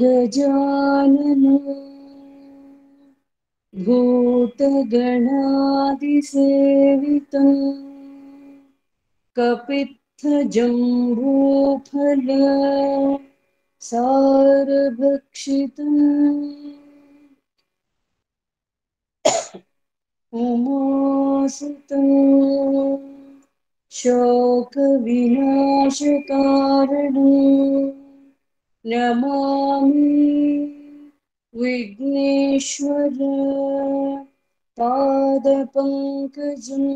गजानन भूतगणादिसेवितं कपित्थजम्बूफल सारभक्षितम् उमासुतं शोकविनाशकारणम् नमामि विघ्नेश्वर पादपङ्कजम्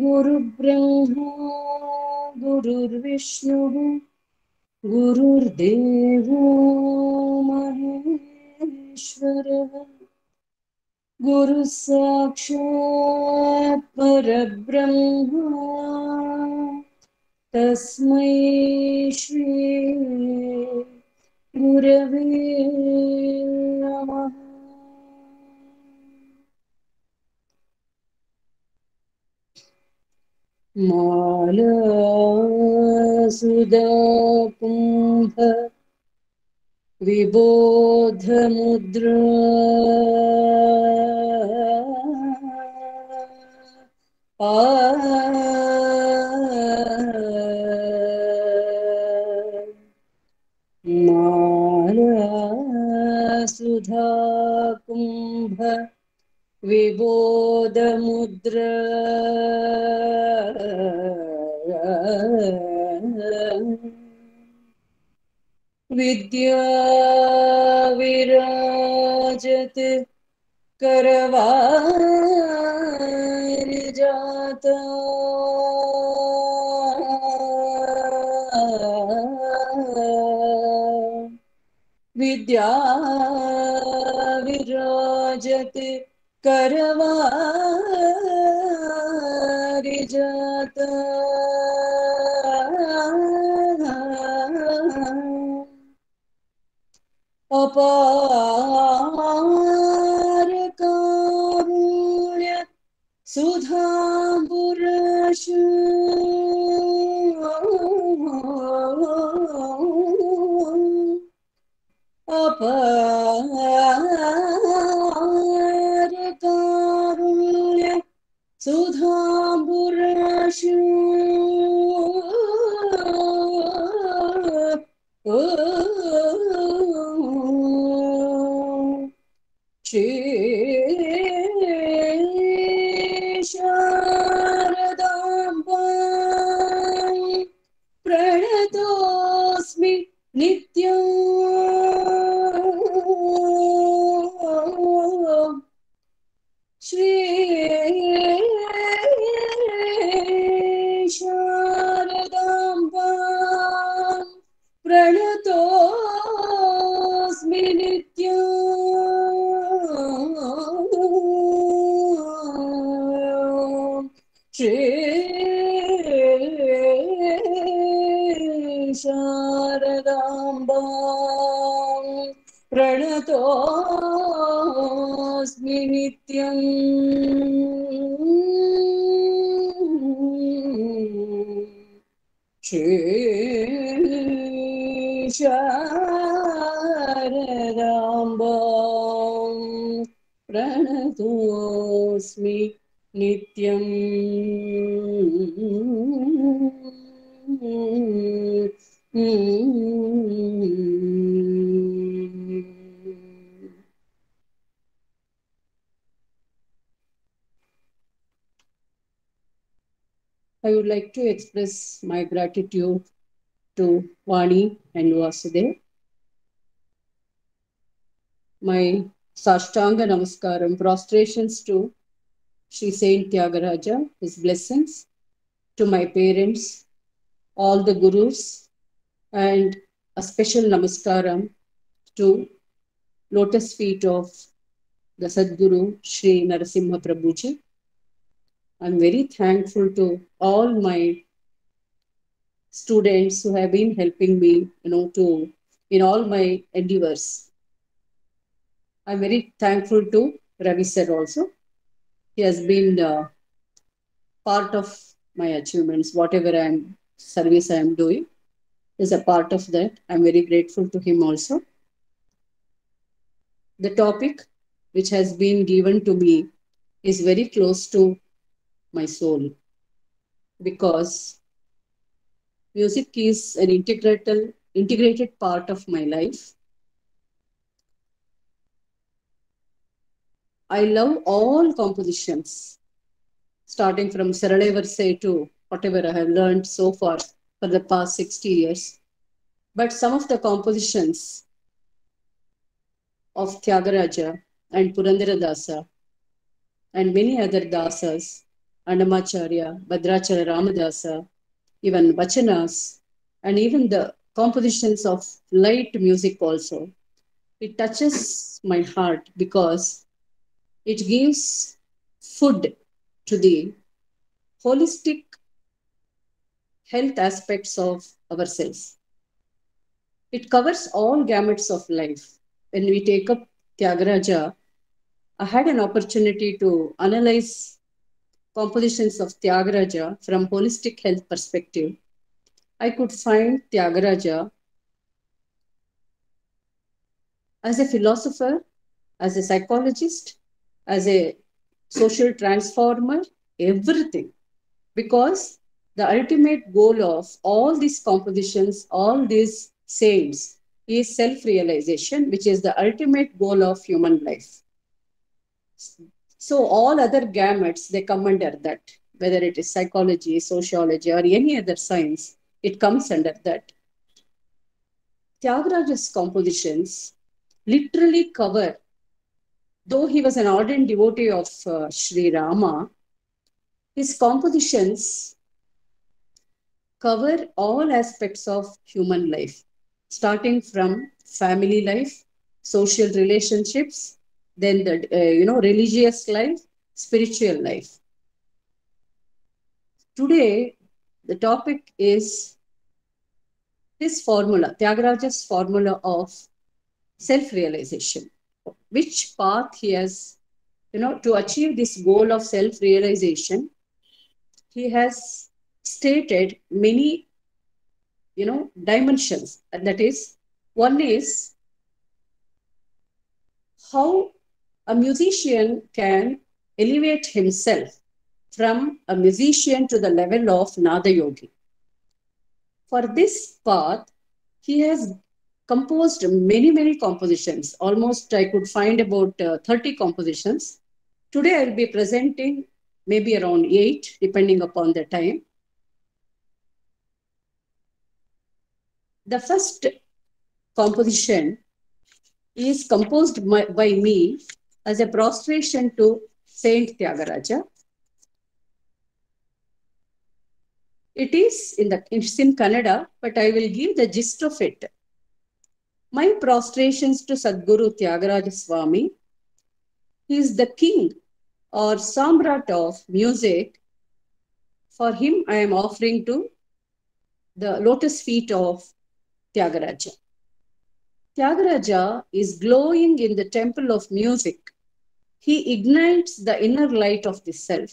गुरुब्रह्मा गुरुर्विष्णुः गुरुर्देवो महेश्वरः गुरुः साक्षात् परब्रह्मा तस्मै श्री गुरवे नमः। मालासुधाकुम्भ विबोधमुद्रा मालासुधाकुम्भ विबोधमुद्रा विद्याविराजत करवारिजाता विद्याविराजत करवारिजाता अपार कारुण्य सुधांबुरश अपार कारुण्य सुधांबुरश श्री शारदाम्बां प्रणतोऽस्मि नित्यम्। श्री शारदाम्बां प्रणतोऽस्मि नित्यम्। श्री शारदाम्बां प्रणतोऽस्मि नित्यम्। श्री शारदाम्बां प्रणतोऽस्मि नित्यम्। I would like to express my gratitude to Vani and Vasudev. My Sashtanga Namaskaram, prostrations to Sri Saint Tyagaraja, his blessings, to my parents, all the gurus, and a special namaskaram to lotus feet of the Sadguru Sri Narasimha Prabhuji. I'm very thankful to all my students who have been helping me, to in all my endeavors. I'm very thankful to Ravi sir also. He has been part of my achievements, whatever I'm service I am doing is a part of that. I'm very grateful to him also. The topic which has been given to me is very close to my soul because music is an integrated part of my life. I love all compositions, starting from Sarale Verse to whatever I have learned so far for the past 60 years. But some of the compositions of Tyagaraja and Purandara Dasa and many other dasas, Annamacharya, Bhadrachala Ramadasa, even Vachanas, and even the compositions of light music also. It touches my heart because it gives food to the holistic health aspects of ourselves. It covers all gamuts of life. When we take up Tyagaraja, I had an opportunity to analyze compositions of Tyagaraja from holistic health perspective. I could find Tyagaraja as a philosopher, as a psychologist, as a social transformer, everything. Because the ultimate goal of all these compositions, all these saints, is self realization, which is the ultimate goal of human life. So, all other gamuts, they come under that, whether it is psychology, sociology, or any other science, it comes under that. Tyagaraja's compositions literally cover, though he was an ardent devotee of Sri Rama, his compositions cover all aspects of human life, starting from family life, social relationships, then the religious life, spiritual life. Today, the topic is his formula, Tyagaraja's formula of self-realization. Which path he has, to achieve this goal of self-realization, he has stated many dimensions. And that is, one is how a musician can elevate himself from a musician to the level of Nada Yogi. For this path, he has composed many compositions. Almost I could find about 30 compositions. Today I will be presenting maybe around 8, depending upon the time. The first composition is composed by me as a prostration to Saint Tyagaraja. It is it's in Kannada, but I will give the gist of it. My prostrations to Sadguru Tyagaraja Swami. He is the king or Samrat of music. For him, I am offering to the lotus feet of Tyagaraja. Tyagaraja is glowing in the temple of music. He ignites the inner light of the self.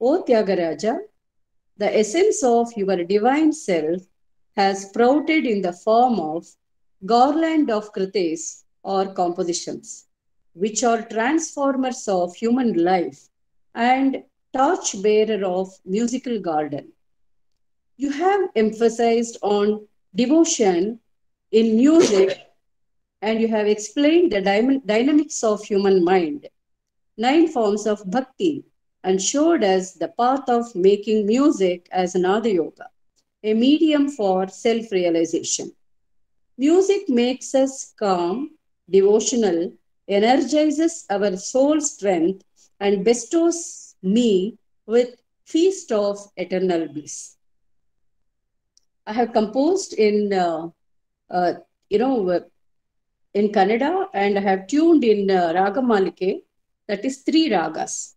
O Tyagaraja, the essence of your divine self has sprouted in the form of garland of krites or compositions, which are transformers of human life and torch bearer of musical garden. You have emphasized on devotion in music and you have explained the dynamics of human mind, 9 forms of bhakti, and showed us the path of making music as Nada Yoga, a medium for self realization. Music makes us calm, devotional, energizes our soul strength, and bestows me with feast of eternal bliss. I have composed uh, you know, in Kannada and I have tuned in Ragamalike, that is 3 ragas.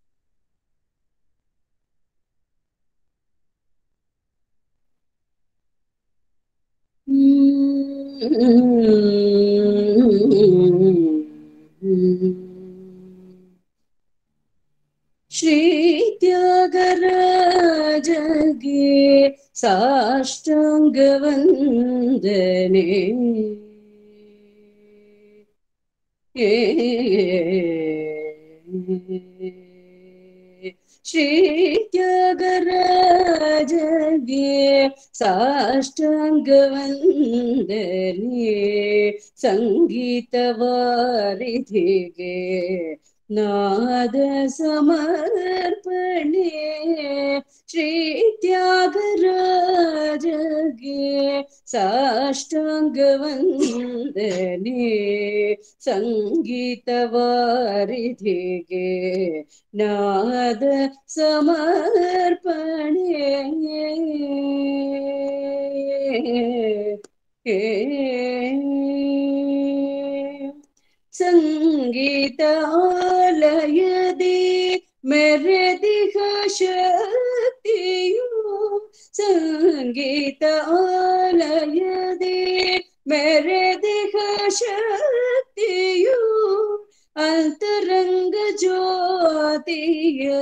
Shri ತ್ಯಾಗರಾಜಗೆ ಸಾಷ್ಟಾಂಗ ವಂದನೆ. ಶ್ರೀ ತ್ಯಾಗರಾಜಗೆ ಸಾಷ್ಟಾಂಗ ವಂದನೆ. ಸಂಗೀತ ವಾರಿಧಿಗೆ ನಾದ ಸಮರ್ಪಣೆ. ಶ್ರೀ ತ್ಯಾಗರಾಜಗೆ ಸಾಷ್ಟಾಂಗ ವಂದನೆ. ಸಂಗೀತ ವಾರಿಧಿಗೆ ನಾದ ಸಮರ್ಪಣೆ. ಸಂಗೀತಾಲಯದಿ ಮೆರೆದಿಹ ಶಕ್ತಿಯು. ಸಂಗೀತಾಲಯದಿ ಮೆರೆದಿಹ ಶಕ್ತಿಯು. ಅಂತರಂಗ ಜ್ಯೋತಿಯ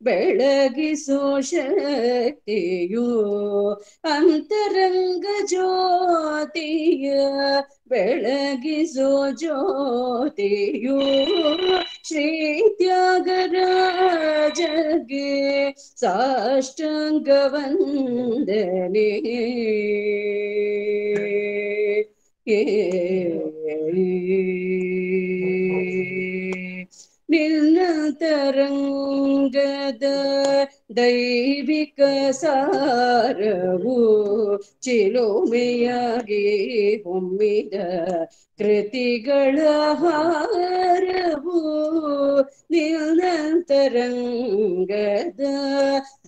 ಬೆಳಗಿಸೋ ಶಕ್ತಿಯು. ಅಂತರಂಗ ಜ್ಯೋತಿಯ ಬೆಳಗಿಸೋ ಜ್ಯೋತಿಯು. ಶ್ರೀ ತ್ಯಾಗರಾಜಗೆ ಸಾಷ್ಟಾಂಗ ವಂದನೆ. ನಿನ್ನಂತರಂಗದ ದೈವಿಕ ಸಾರವು ಚಿಲುಮೆಯಾಗಿ ಹೊಮ್ಮಿದ ಕೃತಿಗಳ ಹಾರವು. ನಿನ್ನಂತರಂಗದ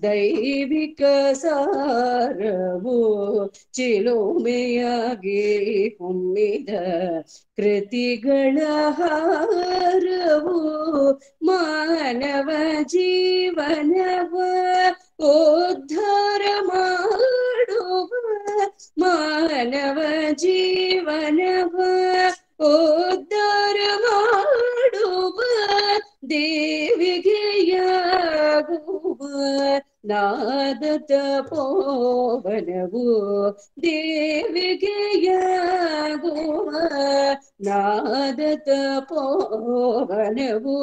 ದೈವಿಕ ಸಾರವು ಚಿಲುಮೆಯಾಗಿ ಹೊಮ್ಮಿದ ಕೃತಿಗಳ ಹಾರವು. ಮಾನವ ಜೀವನವ ಉದ್ಧಾರ ಮಾಡುವ. ಮಾನವ ಜೀವನವ ಉದ್ಧಾರ ಮಾಡುವ. ದೇವಿಗೆಯಾಗುವ ನಾದ ತಪೋವನವು. ದೇವಿಗೆಯಾಗುವ ನಾದ ತಪೋವನವು.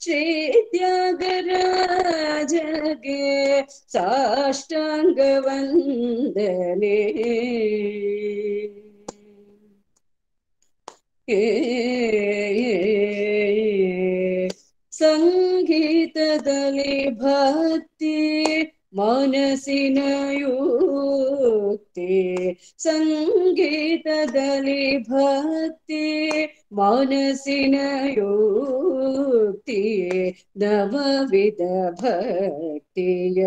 ಶ್ರೀ ತ್ಯಾಗರಾಜಗೆ ಸಾಷ್ಟಾಂಗ ವಂದನೆ. ಸಂಗೀತದಲ್ಲಿ ಭಕ್ತಿ ಮನಸ್ಸಿನ ಯುಕ್ತಿ. ಸಂಗೀತದಲ್ಲಿ ಭಕ್ತಿ ಮನಸ್ಸಿನ ಯುಕ್ತಿ. ನವವಿಧ ಭಕ್ತಿಯ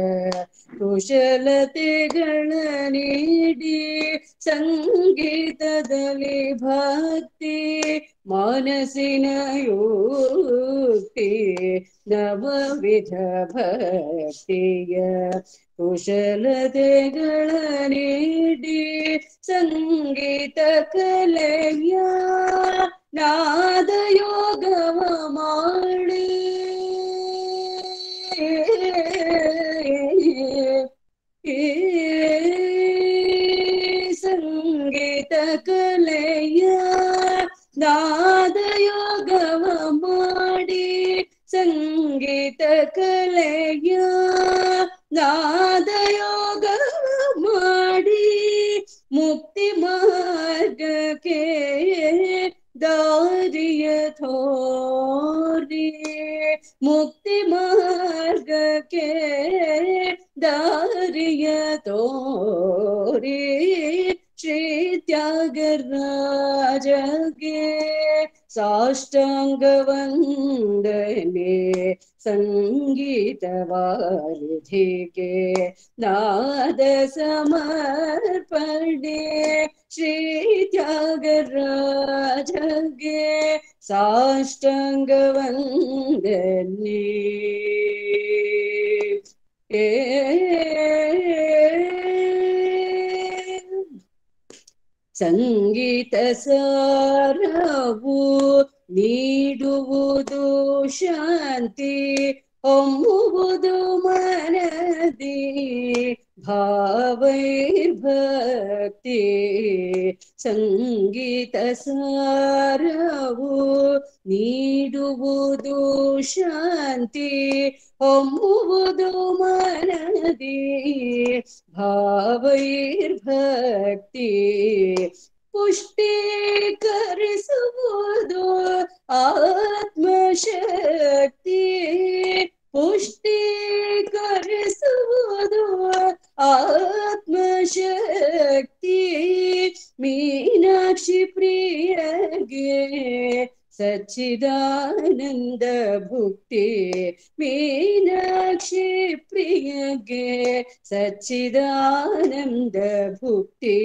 ಕುಶಲತೆಗಳ ನೀಡಿ. ಸಂಗೀತದಲ್ಲಿ ಭಕ್ತಿ ಮನಸ್ಸಿನ ಯುಕ್ತಿ. ನವವಿಧ ಭಕ್ತಿಯ ಕುಶಲತೆಗಳ ನೀಡಿ. ಸಂಗೀತ ಕಲೆಯ ನಾದ ಯೋಗವ ಮಾಡಿ. ಸಂಗೀತ ಕಲೆಯ ನಾದ ಯೋಗವ ಮಾಡಿ. ಸಂಗೀತ ಕಲೆಯ ನಾದ ಯೋಗವ ಮಾಡಿ. ಮುಕ್ತಿ ಮಾರ್ಗಕ್ಕೆ ದಾರಿಯ ತೋರಿ. ಮುಕ್ತಿ ಮಾರ್ಗಕ್ಕೆ ದಾರಿಯ ತೋರಿ. ಶ್ರೀ ತ್ಯಾಗರಾಜಗೆ ಸಾಷ್ಟಾಂಗ ವಂದನೆ. ಸಂಗೀತ ವಾರಿಧಿಗೆ ನಾದ ಸಮರ್ಪಣೆ. ಶ್ರೀ ತ್ಯಾಗರಾಜಗೆ ಸಾಷ್ಟಾಂಗ ವಂದನೆ. ಸಂಗೀತ ಸಾರವು ನೀಡುವುದು ಶಾಂತಿ ಹೊಮ್ಮುವುದು ಮನದಿ ಭಾವೈರ್ಭಕ್ತಿ ಸಂಗೀತ ಸಾರವು ನೀಡುವುದು ಶಾಂತಿ ಹೊಮ್ಮುವುದು ಮನದಿ ಭಾವೈರ್ಭಕ್ತಿ ಪುಷ್ಟೀಕರಿಸುವುದು ಆತ್ಮಶಕ್ತಿ ಪುಷ್ಟೀಕರಿಸುವುದು ಆತ್ಮಶಕ್ತಿ ಮೀನಾಕ್ಷಿ ಪ್ರಿಯಗೆ ಸಚ್ಚಿದಾನಂದ ಭುಕ್ತಿ ಮೀನಾಕ್ಷಿ ಪ್ರಿಯಗೆ ಸಚ್ಚಿದಾನಂದ ಭುಕ್ತಿ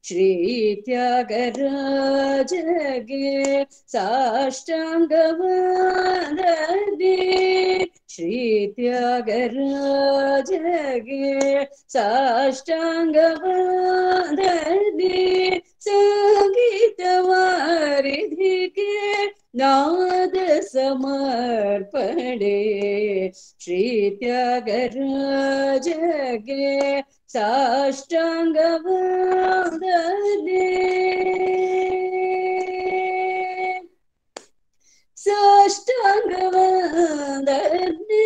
ಶ್ರೀ ತ್ಯಾಗರಾಜಗೆ ಸಾಷ್ಟಾಂಗವಂದನೆ ಶ್ರೀ ತ್ಯಾಗರಾಜಗೆ ಸಾಷ್ಟಾಂಗವಂದನೆ ಸಂಗೀತ ವಾರಿಧಿಗೆ ನಾದ ಸಮರ್ಪಣೆ Shri ತ್ಯಾಗರಾಜಗೆ ಸಾಷ್ಟಾಂಗವಂದನೆ ಸಾಷ್ಟಾಂಗವಂದನೆ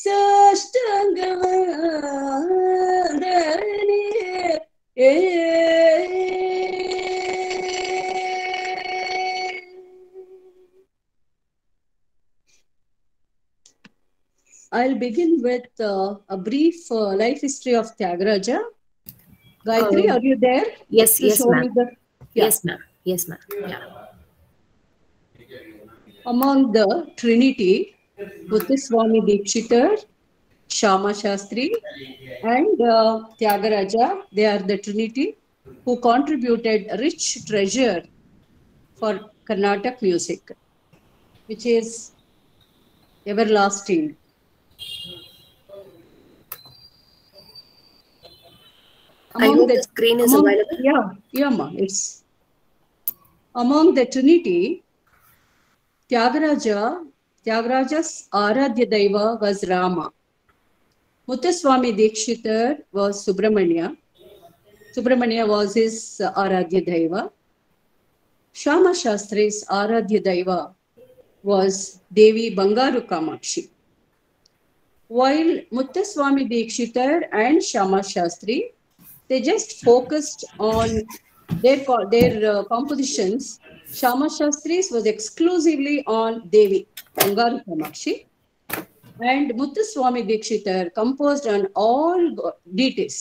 ಸಾಷ್ಟಾಂಗವಂದನೆ I'll begin with a brief life history of Tyagaraja. Gayatri, are you there? Yes, yes, ma'am. Yeah. Yes, ma'am. Yes, ma'am. Yeah. Among the Trinity, Muthuswami Dikshitar, Shyama Shastri, and Tyagaraja, they are the Trinity who contributed a rich treasure for Carnatic music, which is everlasting. I hope the screen is available. Yeah, ma. It's among the Trinity. Tyagaraja's Aradhya Daiva was Rama. Muthuswami Dikshitar was Subramanya. Subramanya was his Aradhya Daiva. Shyama Shastri's Aradhya Daiva was Devi Bangaru Kamakshi. While Muthuswami Dikshitar and Shyama Shastri, they just focused on their compositions. Shyama Shastri's was exclusively on Devi Bangaru Kamakshi, and Muthuswami Dikshitar composed on all deities.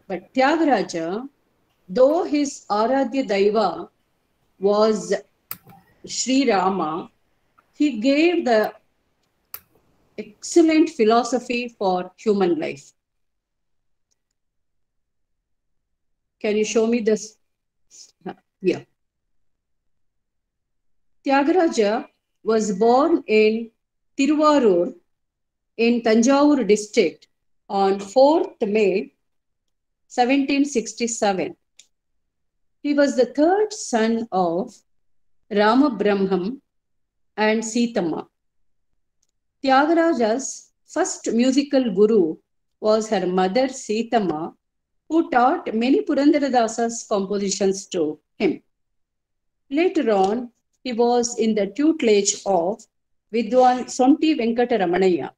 But Tyagaraja, though his Aradhya Daiva was Sri Rama, he gave the excellent philosophy for human life. Can you show me this? Yeah. Tyagaraja was born in Tiruvarur in Tanjavur district on 4th May 1767. He was the third son of Rama Brahmam and Sitama. Tyagaraja's first musical guru was her mother Sitama, who taught many Purandaradasa's compositions to him. Later on, he was in the tutelage of Vidwan Sonti Venkataramanaya.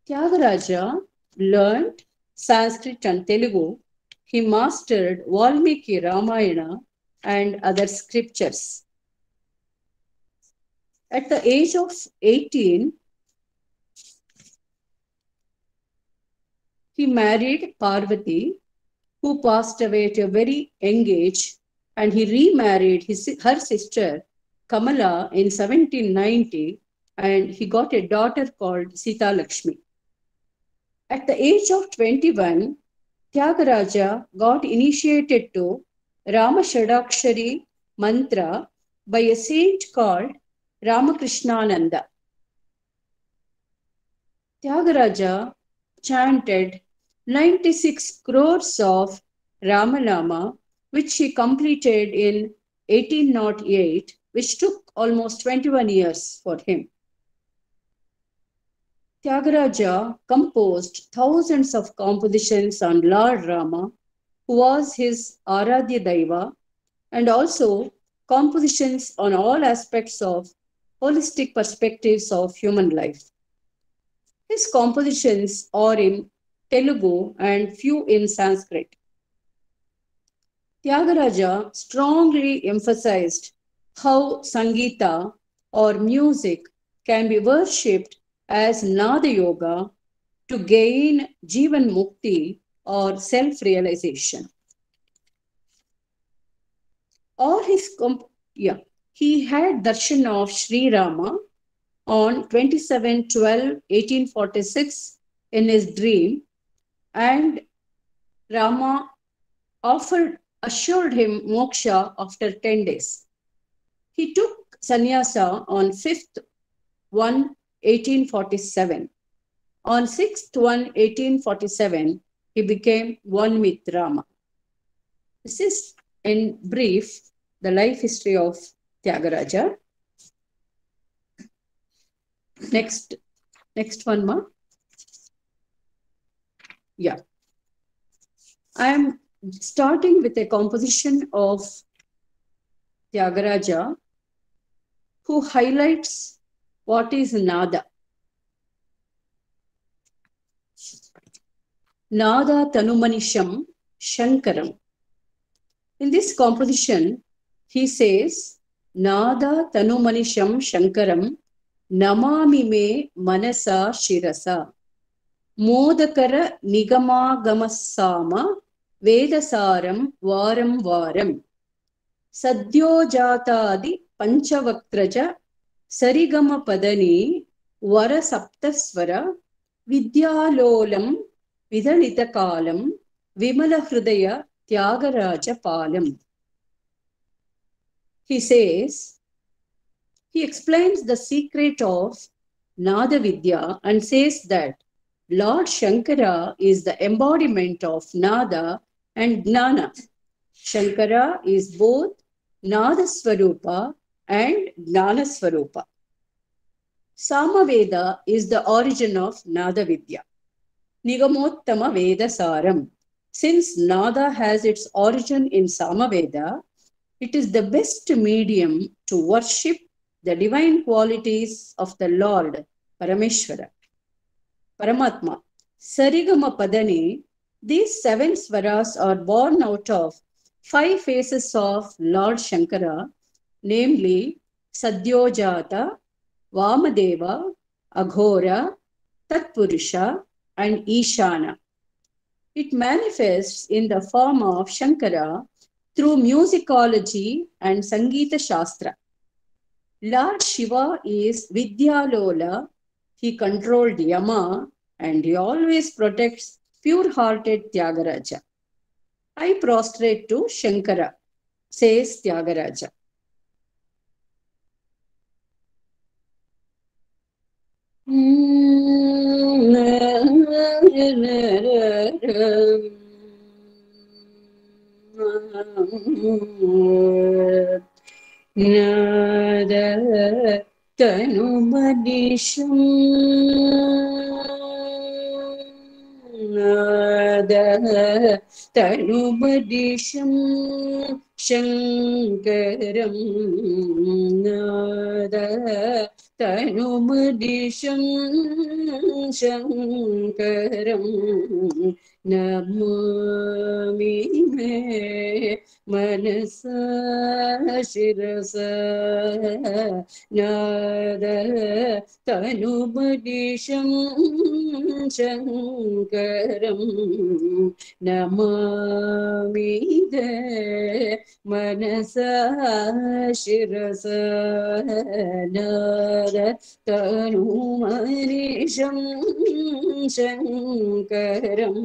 Tyagaraja learned Sanskrit and Telugu. He mastered Valmiki Ramayana and other scriptures. At the age of 18, he married Parvati, who passed away at a very young age, and he remarried her sister Kamala in 1790, and he got a daughter called Sita Lakshmi. At the age of 21, Tyagaraja got initiated to Rama Shadakshari mantra by a saint called Ramakrishnananda. Tyagaraja chanted 96 crores of Ramanama, which he completed in 1808, which took almost 21 years for him. Tyagaraja composed thousands of compositions on Lord Rama, who was his Aradhya Daiva, and also compositions on all aspects of holistic perspectives of human life. His compositions are in Telugu and few in Sanskrit. Tyagaraja strongly emphasized how Sangeeta or music can be worshipped as Nada Yoga to gain Jivan Mukti or self-realization. He had darshan of Sri Rama on 27/12/1846 in his dream, and Rama assured him moksha after 10 days. He took sannyasa on 5/1/1847. On 6/1/1847, he became one with Rama. This is, in brief, the life history of Tyagaraja. Next one, ma. Yeah. I am starting with a composition of Tyagaraja, who highlights what is Nada. Nada Tanumanisham Shankaram. In this composition, he says, Nada Tanumanisham Shankaram Namami me Manasa Shirasa Modakara Nigamagasama Vedasaram Varam Varam Sadyojatadi Panchavakraja Sarigama Padani Vara Saptaswara Vidyalolam Vidalitakalam Vimala Hridaya Tyagaraja Palam. He says, he explains the secret of Nada Vidya and says that Lord Shankara is the embodiment of Nada and Gnana. Shankara is both Nada Swarupa and Gnana Swarupa. Samaveda is the origin of Nada Vidya. Nigamottama Veda Saram. Since Nada has its origin in Samaveda, it is the best medium to worship the divine qualities of the Lord Parameshwara. Paramatma. Sarigama Padani, these 7 swaras are born out of 5 phases of Lord Shankara, namely Sadyojata, Vamadeva, Aghora, Tatpurusha, and Ishana. It manifests in the form of Shankara through musicology and Sangeeta Shastra. Lord Shiva is Vidyalola. He controlled Yama and he always protects pure-hearted Tyagaraja. I prostrate to Shankara, says Tyagaraja. Nada Tanumanisham Nada Tanumanisham Shankaram Nada Tanumanisham Shankaram Namami me Manasa Shirasa Nada Tanumadisham Shankaram Namami de Manasa Shirasa Nada Tanumadisham Shankaram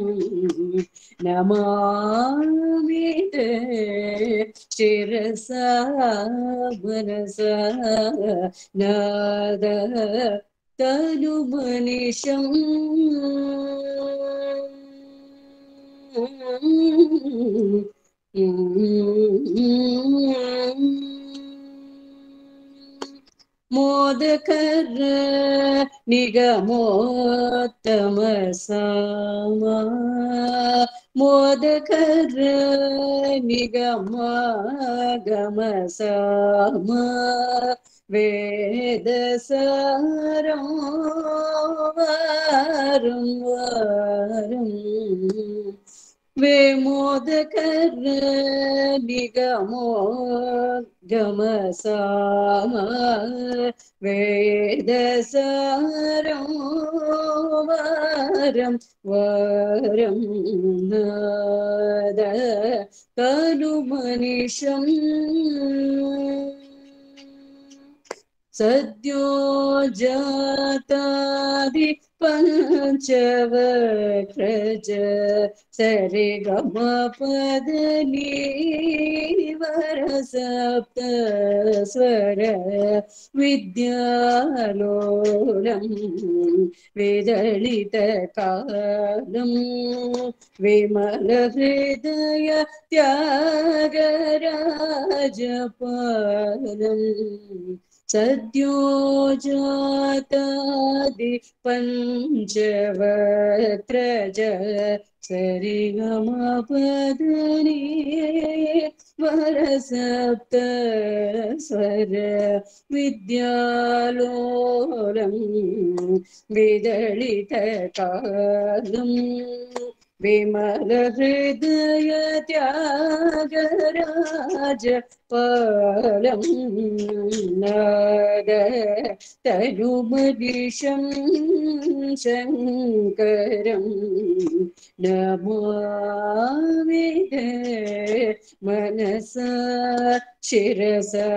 Namami te Shirasa Manasa Nada Tanumanisham मोदकर निगमोत्तम सामा मोदकर निगम सामा वेद सारं वारं वारं वेमोदकर निगमोद्गम सामा वेद सारं वारं वारं नाद तनुमनिषम् सद्यो जातादि पंचवक्त्रज सरिगमपदनी वरसप्त स्वर विद्यालोलं विदलितकालं विमलहृदय त्यागराजपालम् सद्यो जातादि पंचवक्त्रज सरिगमपदनी वरसप्त स्वर विद्यालोलं विदलितकालं विमलहृदय त्यागराज पालं नाद तनुमनिषं शङ्करं नमामि मनसा शिरसा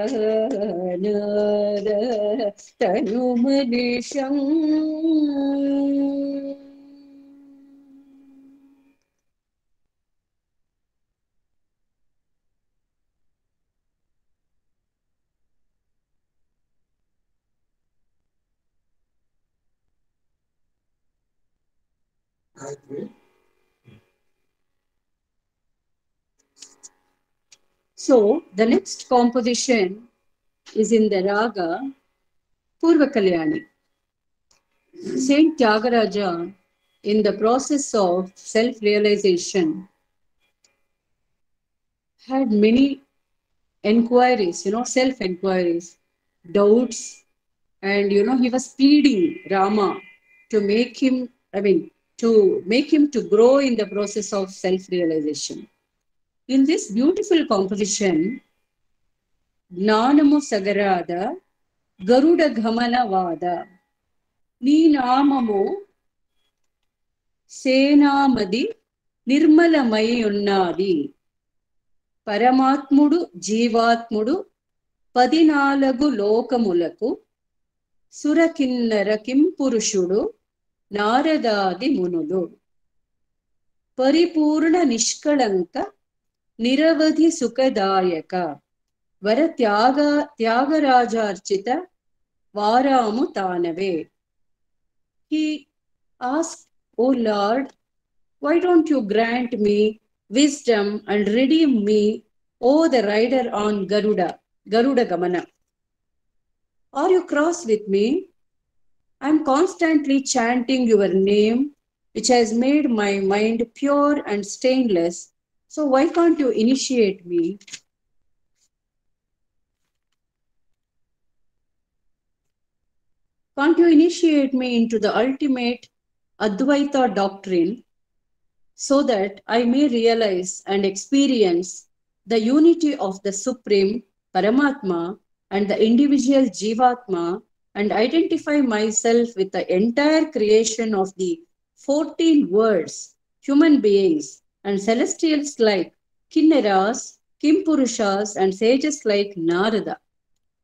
नाद तनुमनिषम् So, the next composition is in the raga Purva Kalyani. Saint Tyagaraja, in the process of self-realization, had many enquiries, self-enquiries, doubts, and, he was pleading Rama to make him, to grow in the process of self-realization. In this beautiful composition, Gnanamu Sagarada, Garuda Ghamana Vada, Ni Namamu Senamadi Nirmalamai Unnadi, Paramatmudu Jivatmudu, Padinalagu Lokamulaku, Surakinnara Kimpurushudu, Naradadi Munulu, Paripurna Nishkalanka, Niravadhi Sukadayaka, Vara Tyagarajarchita, Varamu Tanave. He asked, O Lord, why don't you grant me wisdom and redeem me, O the rider on Garuda Gamana? Are you cross with me? I am constantly chanting your name, which has made my mind pure and stainless. So why can't you initiate me? Can't you initiate me into the ultimate Advaita doctrine so that I may realize and experience the unity of the Supreme Paramatma and the individual Jivatma and identify myself with the entire creation of the 14 worlds, human beings, and celestials like Kinnaras, Kimpurushas, and sages like Narada.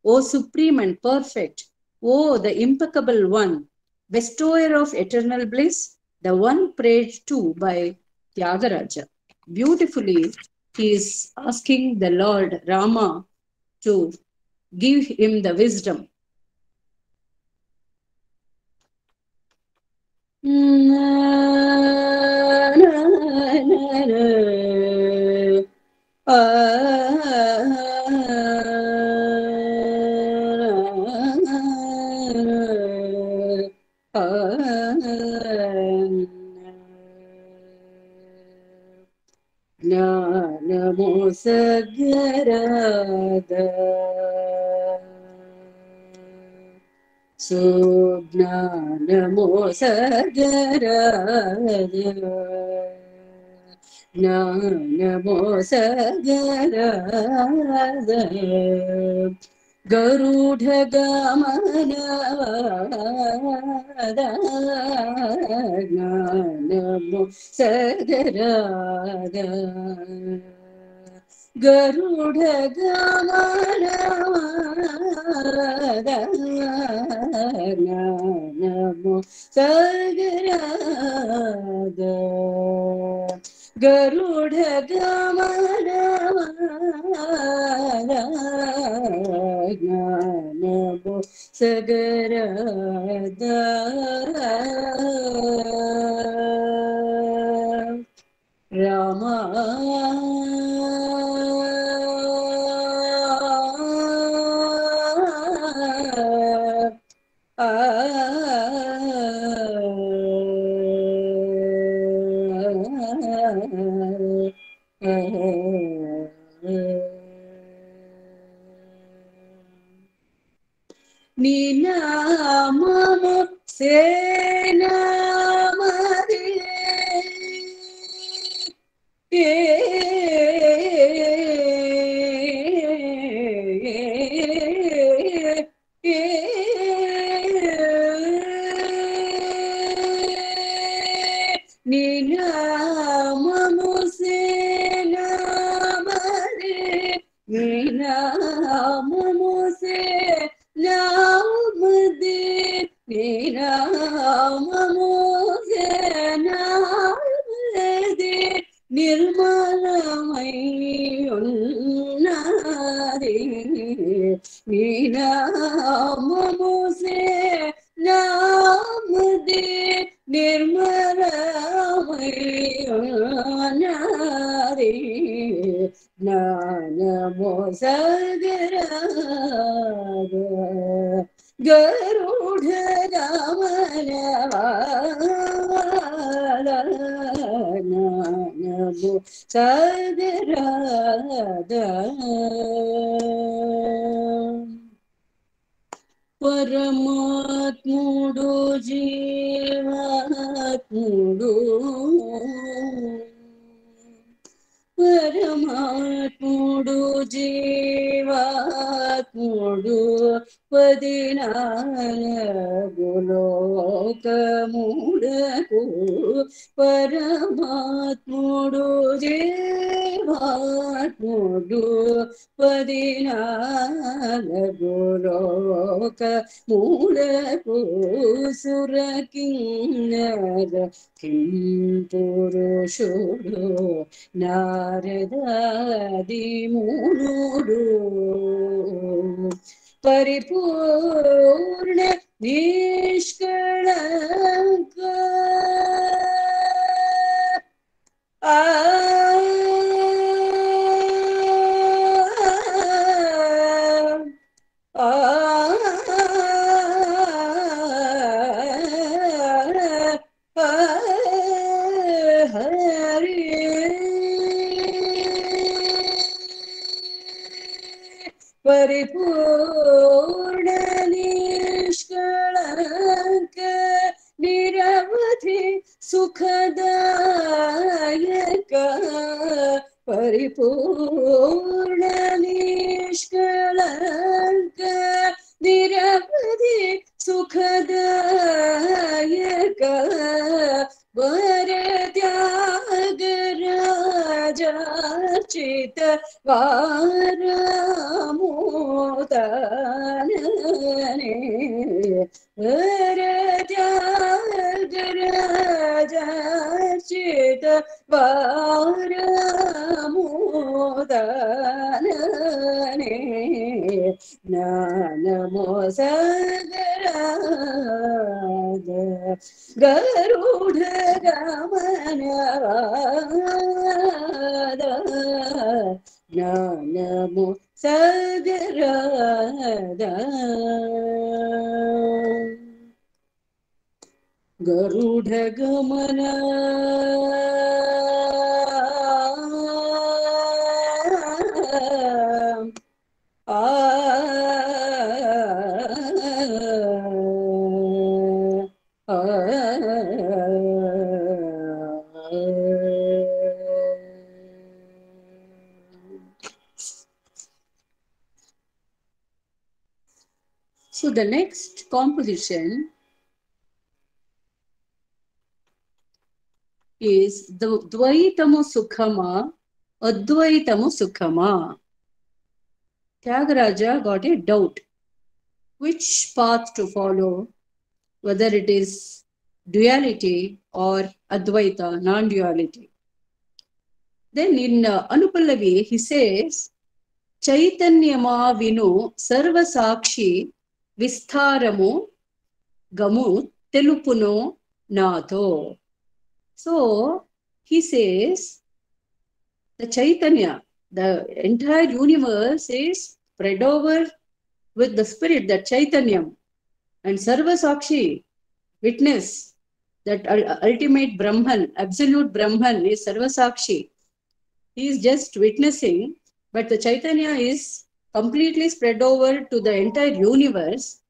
O Supreme and Perfect, O the Impeccable One, bestower of eternal bliss, the one prayed to by Tyagaraja. Beautifully, he is asking the Lord Rama to give him the wisdom. Na, na, na, ಜ್ಞಾನಮೋ ಸಗರದ ಸುಜ್ಞಾನಮೋ ಸಗರದ ಜ್ಞಾನಮೋ ಸಗರದ Garuda ಗಮನವಾದ ಜ್ಞಾನಮೋ ಸಗರದ Garuda ಗಮನವಾದ ಜ್ಞಾನಮೋ ಸಗರದ Garuda ಗಮನವಾದ ಜ್ಞಾನಮೋ ಸಗರದ Rama ನೀನಾಮಮು ಸೇನಾಮದಿ ನೀನಾಮಮು ಸೇನಾಮದಿ ನೀನಾಮಮು ಸೇನಾಮದಿ ನೀನಾಮಮು ಸೇನಾಮದಿ నిర్మలమై ఉన్నది నీనామముసే నామది నిర్మలమై ఉన్నది జ్ఞానమో సగరద గరుడ గమనవాద జ్ఞానమో సగరద పరమాత్ముడు జీవాత్ముడు పరమాత్ముడు జీవాత్ముడు 14 లోకములకు పరమాత్ముడు జీవాత్ముడు 14 లోకములకు సురకిన్నర కిం పురుషుడు నారదాది మునుడు పరిపూర్ణ నిష్కళంక పరిపూర్ణ నిష్కళంక నిరవధి సుఖదాయక పరిపూర్ణ నిష్కళంక నిరవధి సుఖదాయక వరత్యాగరాజార్చిత వారమోదనే వరత్యాగరాజార్చిత వారమోదనే జ్ఞానమో సగరద గరుడ గమనవాద జ్ఞానమో సగరద गरुडगमन So the next composition is the Dvaitamu Sukhama, Advaitamu Sukhama. Tyagaraja got a doubt which path to follow, whether it is duality or Advaita, non-duality. Then in Anupallavi, he says, Chaitanyama Vinu Sarva Sakshi Vistaramu Gamu Telupuno Natho. So he says the Chaitanya, the entire universe is spread over with the spirit, that Chaitanyam, and Sarva Sakshi, witness, that ultimate Brahman, absolute Brahman is Sarva Sakshi. He is just witnessing, but the Chaitanya is completely spread over to the entire universe.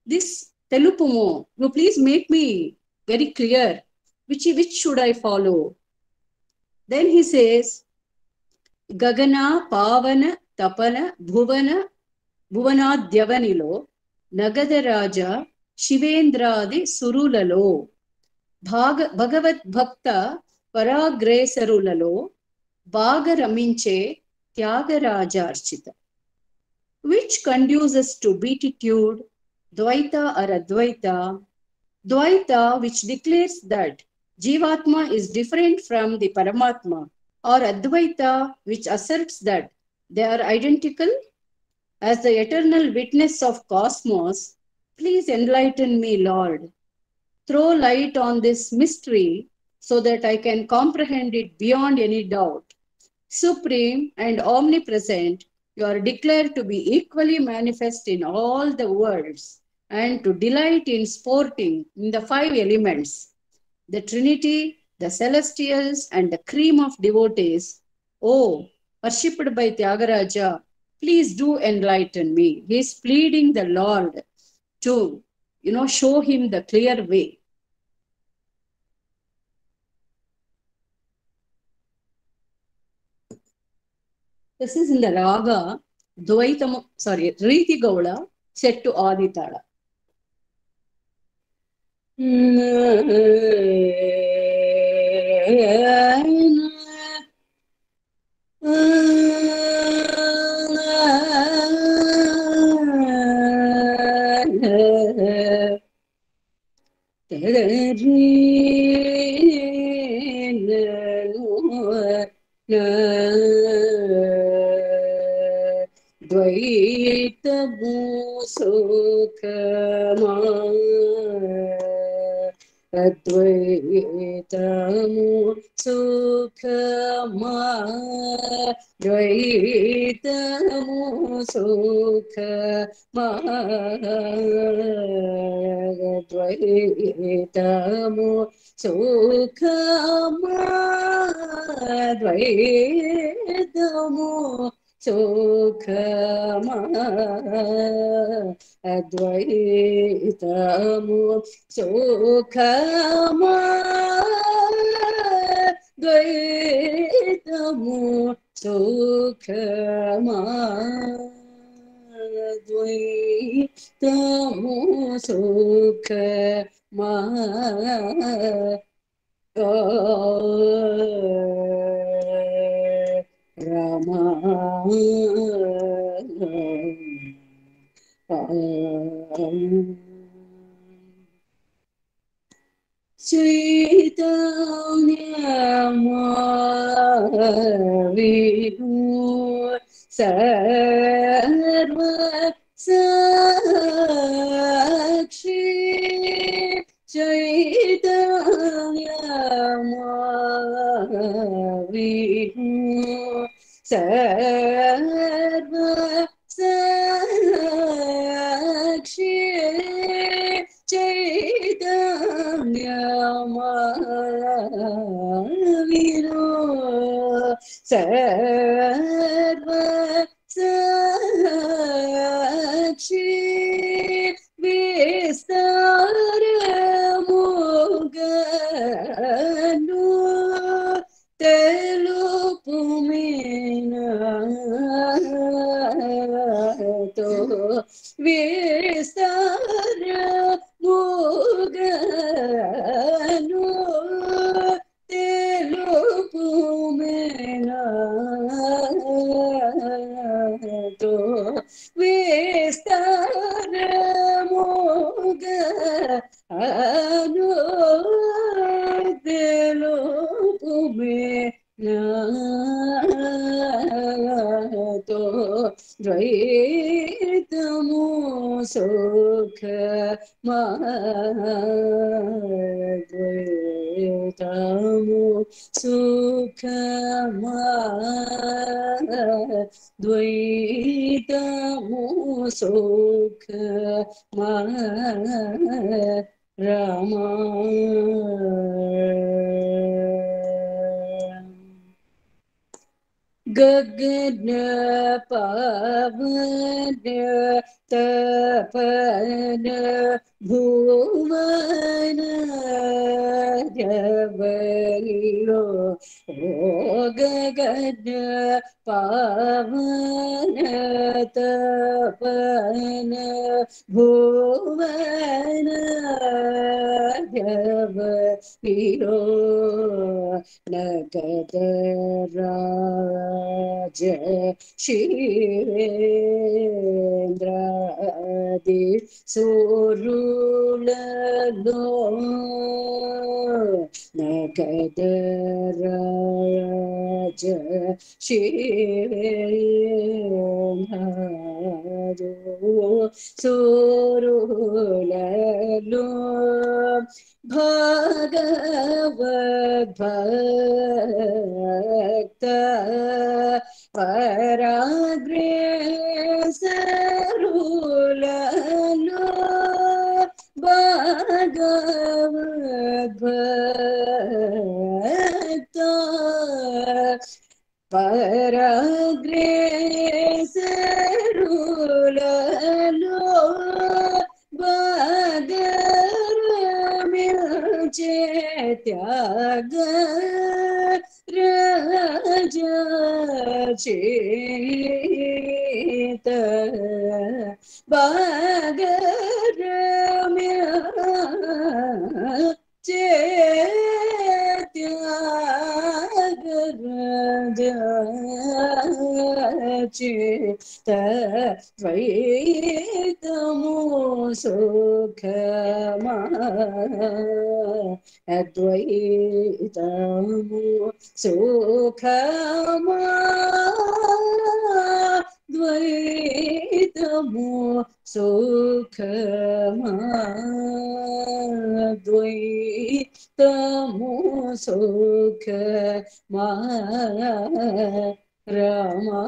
This Telupumo, you please make me very clear, which should I follow? Then he says, Gagana, Pavana, Tapana, Bhuvana, Bhuvanadhyavanilo, Nagadaraja, Shivendradi Surulalo, Bhagavat Bhakta Paragresarulalo, Bhagaraminche Tyagaraja Archita. Which conduces to beatitude, Dvaita or Advaita? Dvaita, which declares that Jivatma is different from the Paramatma, or Advaita, which asserts that they are identical. As the eternal witness of cosmos, please enlighten me, Lord. Throw light on this mystery so that I can comprehend it beyond any doubt. Supreme and omnipresent, you are declared to be equally manifest in all the worlds and to delight in sporting in the five elements, the Trinity, the celestials, and the cream of devotees. Oh, worshipped by Tyagaraja, please do enlighten me. He is pleading the Lord to, show him the clear way. This is in the Raga, Riti Gaula, set to Aditala. Dvaitamu Sukhama, Advaitamu Sukhama, Dvaitamu Sukhama, Dvaitamu Sukhama, Dvaitamu Sukhama, Advaitamu Sukhama, Advaitamu Sukhama, Advaitamu Sukhama, Rama Chaitanya Sarva Sakshi Chaitanya Sarva Sakshi చైతన్యమావిరో సర్వ సాక్షి విస్తారముగను తెలుపుమేనాతో విస్తారముగను తెలుపుమేనాతో విస్తారముగను తెలుపుమేనాతో ద్వైతము సుఖమద్వైతము సుఖమా ద్వైతము సుఖమా రమా గగన పవన తపన భువన జవలో గగన పవన తపన భువన జవలో నగదరాజ శివేంద్రాది సూరులలో నగదరాజ శివేంద్రాది సూరులలో భగవద్భక్త పరాగ్రేసరులలో భగవద్భక్త పరాగ్రేసరులలో త్యాగ రాజ చేత బాగరమ్య త్యాగ రాజ చేత ద్వైతము సుఖమా అద్వైతము సుఖమా ద్వైతము సుఖమా ద్వైతము సుఖమా రమా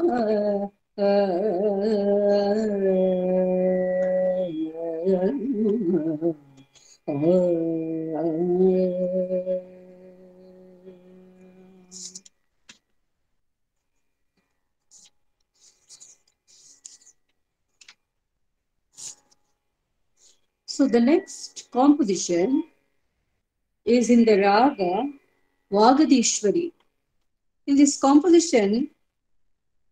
So the next composition is in the raga Vagadishwari. In this composition,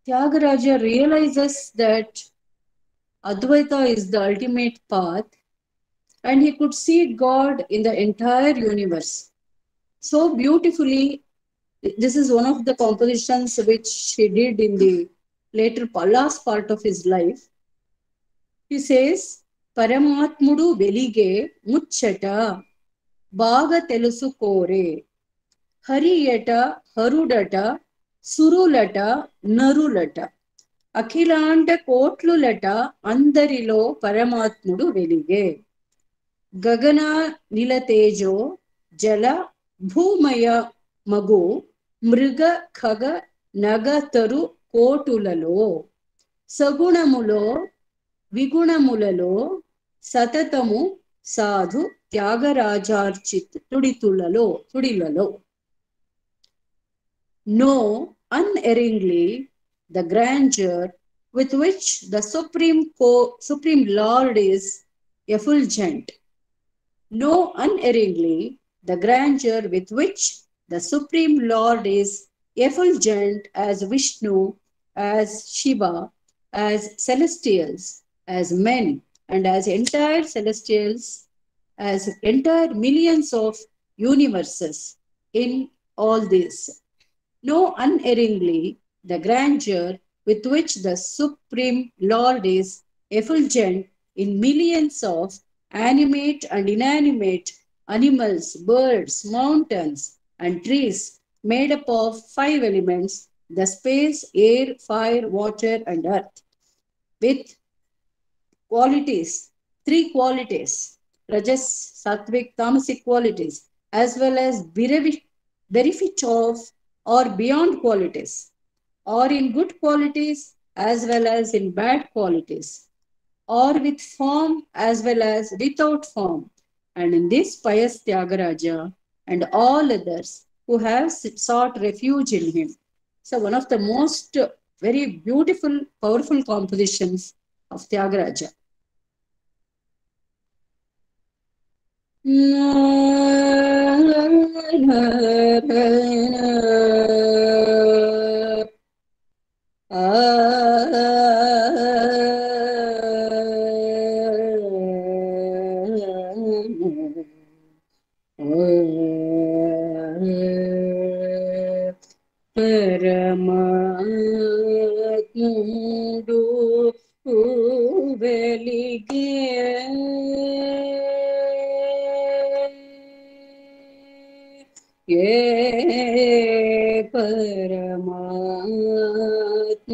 Tyagaraja realizes that Advaita is the ultimate path, and he could see God in the entire universe. So beautifully, this is one of the compositions which he did in the last part of his life. He says, Paramatmudu velige muchchata baga telusu kore hariyata harudata surulata narulata akhilanta kotlulata andariలో పరమాత్ముడు వెలిగే గగన నిలతేజో జల భూమయ మగు మృగ ఖగ నగతరు కోటులలో సగుణములో విగుణములలో సతతము సాధు త్యాగరాజార్చిత్ తుడిలలో. Know unerringly the grandeur with which the Supreme Lord is effulgent. Know unerringly the grandeur with which the Supreme Lord is effulgent as Vishnu, as Shiva, as celestials, as men, and as entire celestials, as entire millions of universes in all this. Know unerringly the grandeur with which the Supreme Lord is effulgent in millions of animate and inanimate animals, birds, mountains, and trees made up of 5 elements: the space, air, fire, water, and earth, with qualities, 3 qualities: rajas, sattvic, tamasic qualities, as well as benefit of or beyond qualities, or in good qualities as well as in bad qualities, or with form as well as without form. And in this pious Tyagaraja and all others who have sought refuge in him. So one of the most very beautiful, powerful compositions of Tyagaraja. పరమాత్ముడు వెలిగే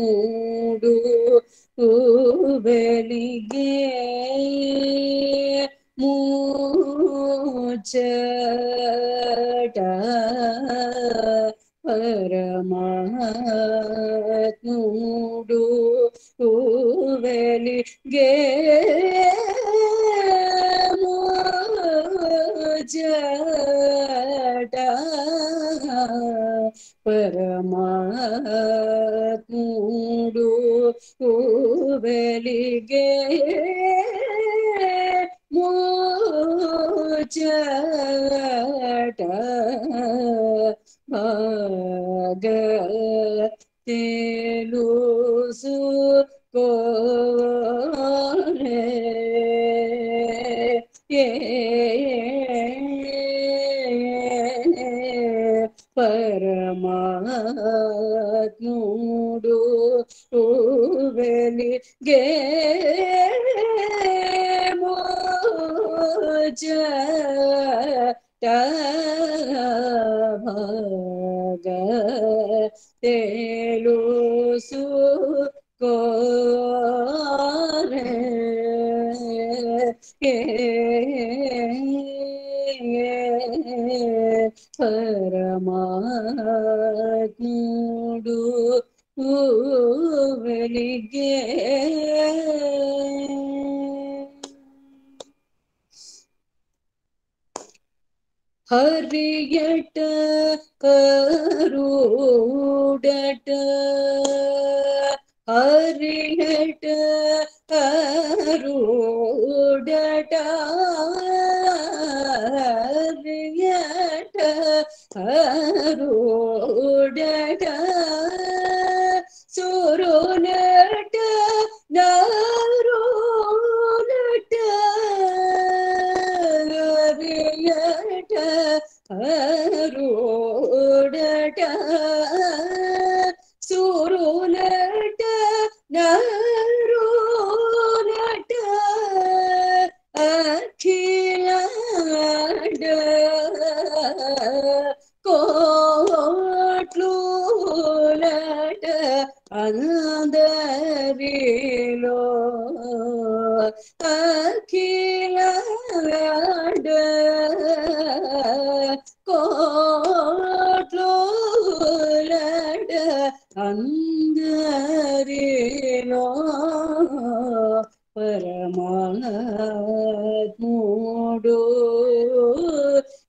పరమాత్ముడు వెలిగే ముచ్చట పరమాత్ముడు వెలిగే ముచ్చట పరమాత్ముడు వెలిగే ముచ్చట భాగ తెలుసుకోరే పరమాత్ముడు వెలిగే ముచ్చట భాగ తెలుసుకోరే పరమాత్ముడు వెలిగే హరియట కరుడట హరియట కరుడట హరియట కరుడట సురునట నరునట హరియట కరుడట సురునట నరునట అఖిలాండ కోట్లునట అందరిలో అఖిలాండ కోట్లునట అందరిలో పరమాత్ముడు ಮೂಡು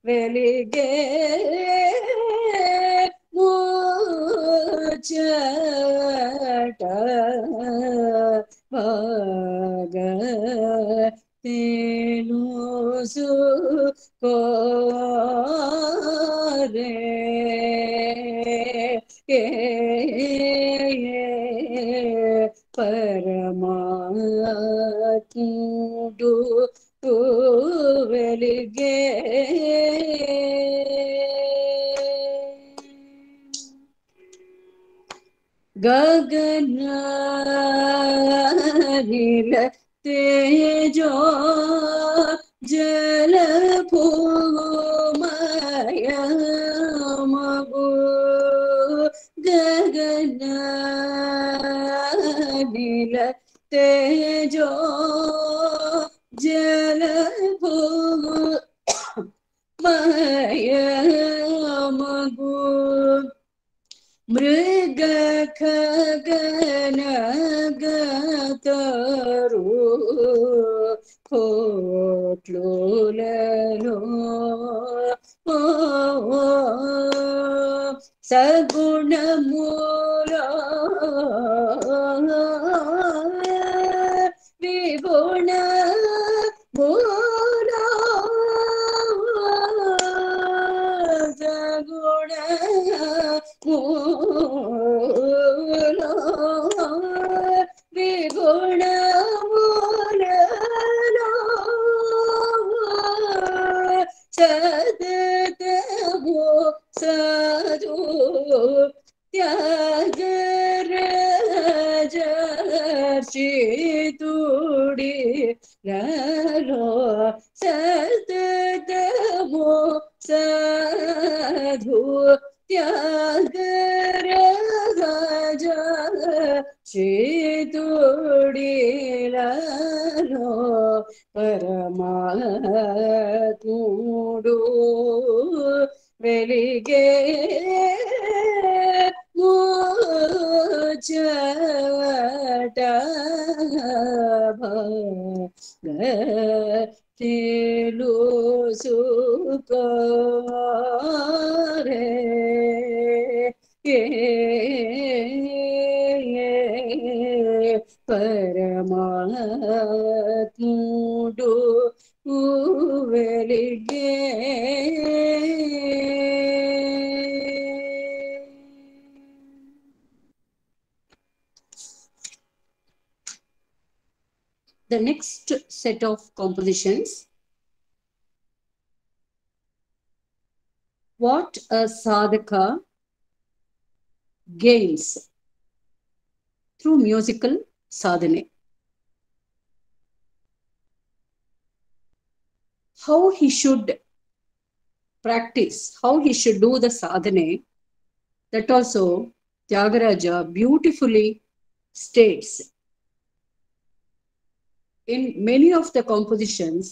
ವೆಲಿಗೆ ಮೂಚಟ ಭಾಗ ತೇನುಸು ಕೋರೆ ಪರಮಾತ್ಮುಡು ವೆಲಿಗೆ ಗಗನ ನೀಲ ತೇಜೋ ಜಲ ಭೂಮಯ ಮಗು ಗಗನ ನೀಲ ತೇಜೋ ಜಲ ಭೂಮಯ ಮಗು ಮೃಗ ಖಗನ ಗತರು ಕೋಟ್ಲುಲೋ ಸಗುಣ ಮೂಲ ವಿಗುಣ ಮೂಲ ಸಗುಣ ಮೂಲ ವಿಗುಣ ಮೂಲ ಸದತಮೋ ಸಾಧು ತ್ಯಾಗರಾಜರ್ಷಿತುಡಿ ಲೋ ಸದತಮೋ ಸಾಧು ತ್ಯಾಗರಾಜರ್ಷಿತುಡಿ ಲೋ ಪರಮಾತ್ಮುಡು ವೆಲಿಗೆ ಮೂಚಟ ಭಾಗ ತೇಲುಸು ಕೋರೆ ಪರಮಾತ್ಮುಡು ವೆಲಿಗೆ The next set of compositions. What a sadhaka gains through musical sadhana. How he should practice, how he should do the sadhana, that also Tyagaraja beautifully states. In many of the compositions,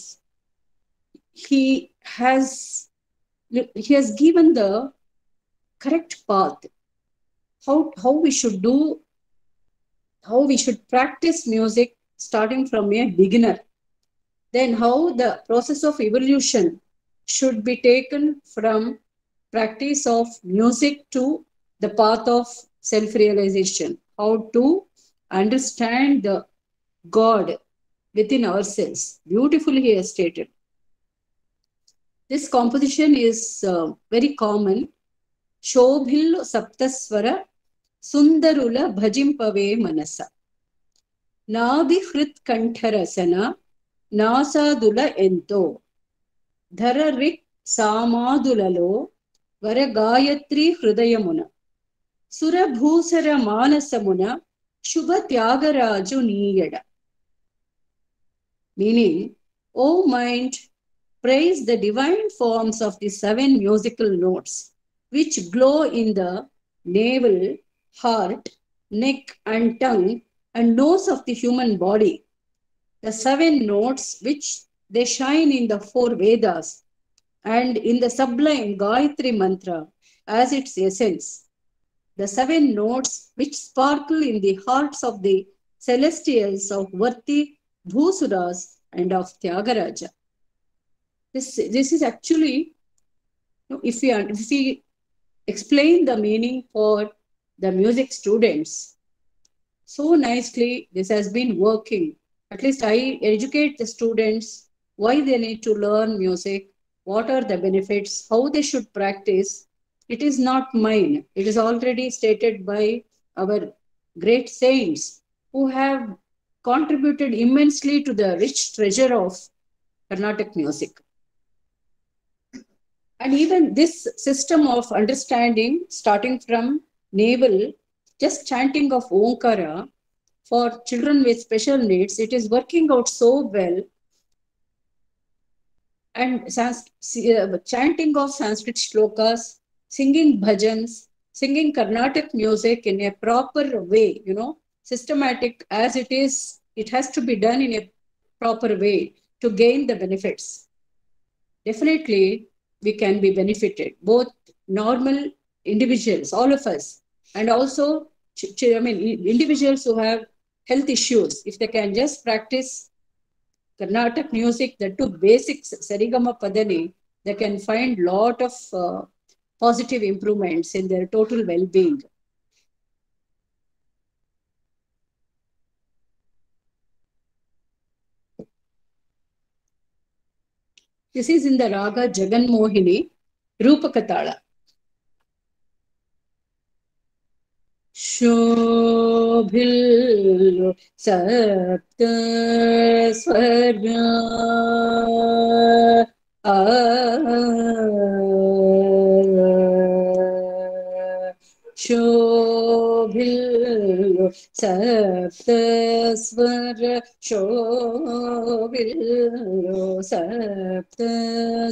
he has given the correct path, how we should do, how we should practice music starting from a beginner. Then how the process of evolution should be taken from practice of music to the path of self-realization, how to understand the God within ourselves. Beautifully he has stated. This composition is very common. Shobhillu saptaswara sundarula bhajimpave manasa. Nadi hrit kantharasana nasadula ento. Dhararik samadulalo vara gayatri hrudayamuna. Surabhusara manasamuna shubha tyagaraju niyada. Meaning, O mind, praise the divine forms of the 7 musical notes which glow in the navel, heart, neck and tongue and nose of the human body. The 7 notes which they shine in the 4 Vedas and in the sublime Gayatri mantra as its essence. The 7 notes which sparkle in the hearts of the celestials of Varti, Bhusuras and of Tyagaraja. This is actually, if we explain the meaning for the music students so nicely, this has been working. At least I educate the students why they need to learn music, what are the benefits, how they should practice. It is not mine. It is already stated by our great saints who have contributed immensely to the rich treasure of Carnatic music. And even this system of understanding, starting from navel, just chanting of Omkara for children with special needs, it is working out so well. And chanting of Sanskrit shlokas, singing bhajans, singing Carnatic music in a proper way, systematic as it is, it has to be done in a proper way to gain the benefits. Definitely, we can be benefited, both normal individuals, all of us, and also individuals who have health issues. If they can just practice Carnatic music, the two basics, Sarigama Padani, they can find lot of positive improvements in their total well-being. This is in the Raga Jagan Mohini, Rupakatala. Shobhil sapta swarga Shobhil sapta swara Shobhil sapta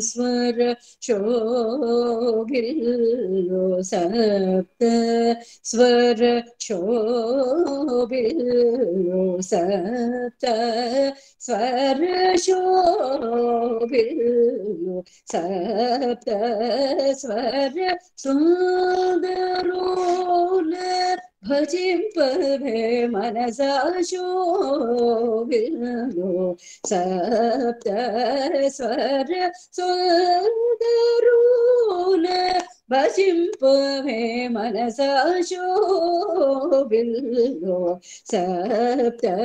swara Shobhil sapta swara Shobhil sapta swara Shobhil sapta swara Sundarula Bhajimpave manasa Shobhilo sapta swara Sundarula Bhajimpave manasa Shobhilo sapta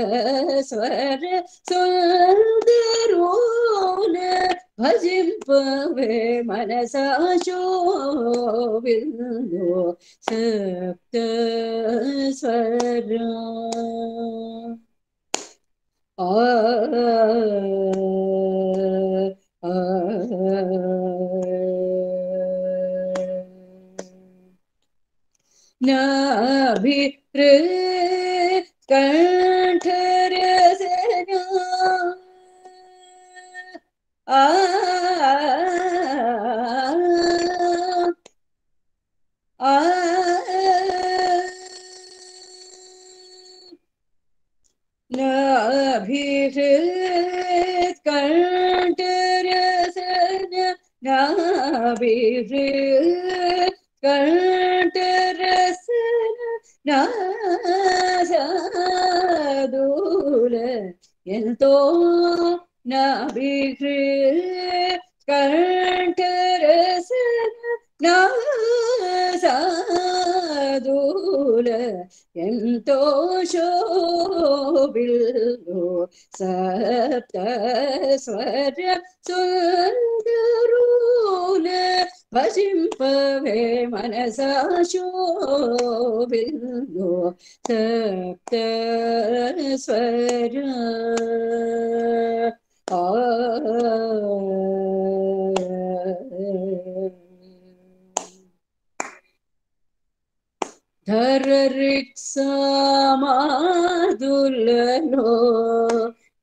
swara Sundarula Bhajimpave manasa Shobhilo sapta swara Nabhire kanthara Nabhihrit kantarasana Nabhihrit kantarasana Nasadula Yento Nabhihrit kantarasana Nasadula Yento Shobhilo sapta swara Sundarula Bhajimpave manasa Shobhilo sapta swara Dharariksamadulano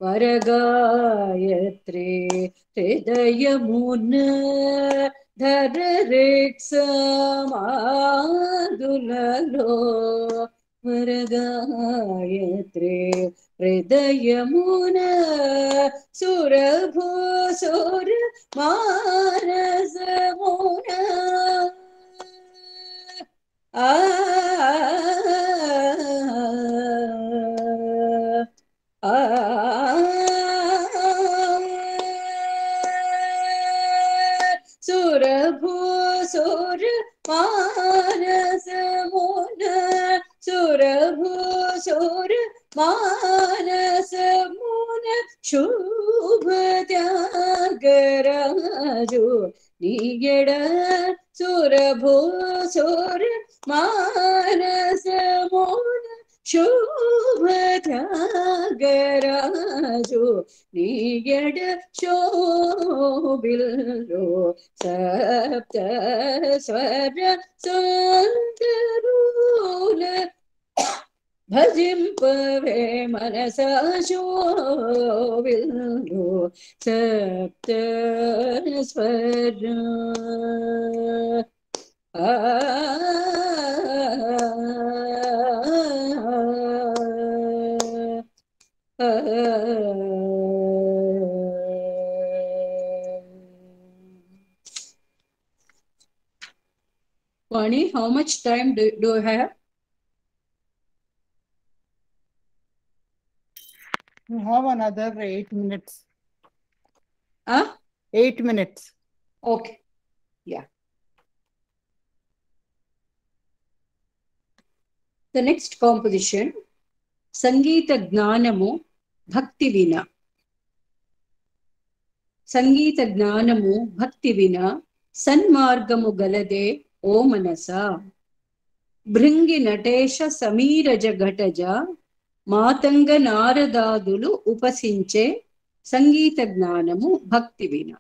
Varagayatri Hridayamuna Dharariksamadulano Varagayatri Hridayamuna Surabhusura Manasamuna सुर मानस मोन सुरभु सुर मानस मोन शुभ त्यागराजु निगड सुरभु सुर मानस मोन शुभ त्यागराजु निगड शोभिल्लो सप्त स्वर सुंदरूल भजिंपवे मनसा शोभिल्लो सप्त स्वर Vani, how much time do you have? We have another 8 minutes. 8 minutes. Okay. Yeah. The next composition, Sangeeta Gnanamu Bhakti Vina. Sangeeta Gnanamu Bhakti Vina Sanmargamu Galade O Manasa Bringi Natesha Samiraja Ghataja Matanga Naradadulu Upasinche Sangeeta Gnanamu Bhakti Vina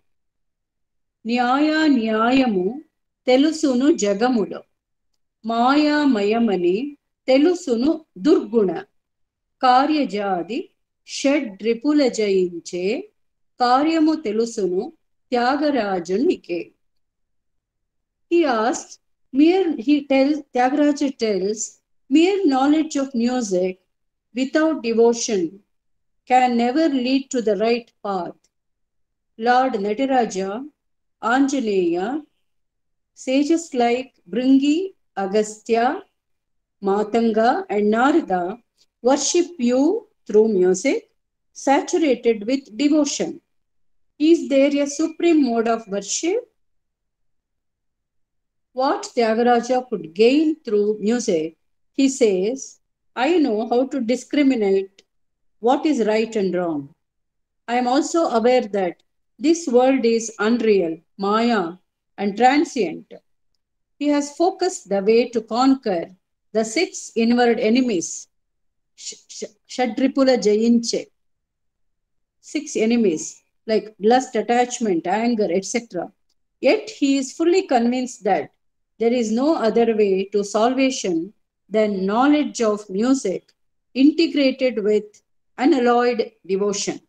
Nyaya Nyayamu Telusunu Jagamulo Maya Mayamani Telusunu Durguna Karyajadi Shed Ripula Jayinche Karyamu Telusunu Tyagarajanike. He asks, Tyagaraja tells, mere knowledge of music without devotion can never lead to the right path. Lord Nataraja, Anjaneya, sages like Bringi, Agastya, Matanga and Narada worship you through music, saturated with devotion. Is there a supreme mode of worship? What Tyagaraja could gain through music, he says, I know how to discriminate what is right and wrong. I am also aware that this world is unreal, Maya, and transient. He has focused the way to conquer the 6 inward enemies, Shadripula Jayinche, 6 enemies like lust, attachment, anger, etc. Yet he is fully convinced that there is no other way to salvation than knowledge of music integrated with unalloyed devotion.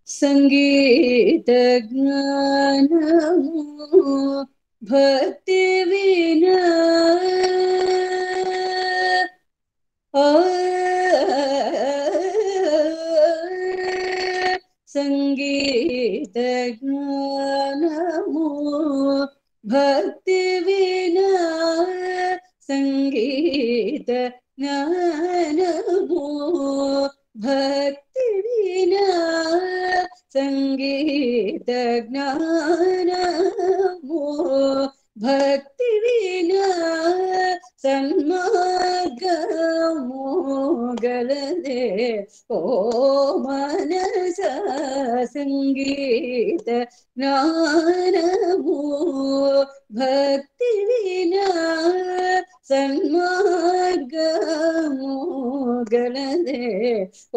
Sangeeta Gnanamu Bhakti Vina Sangeeta Gnanamu Bhakti Vina Sangeeta Gnanamu Bhakti Vina Sangeeta Gnanamu Bhakti Vina Sanmargamu Galade O Manasa Sangeeta Gnanamu Bhakti Vina Sanmargamu Galade O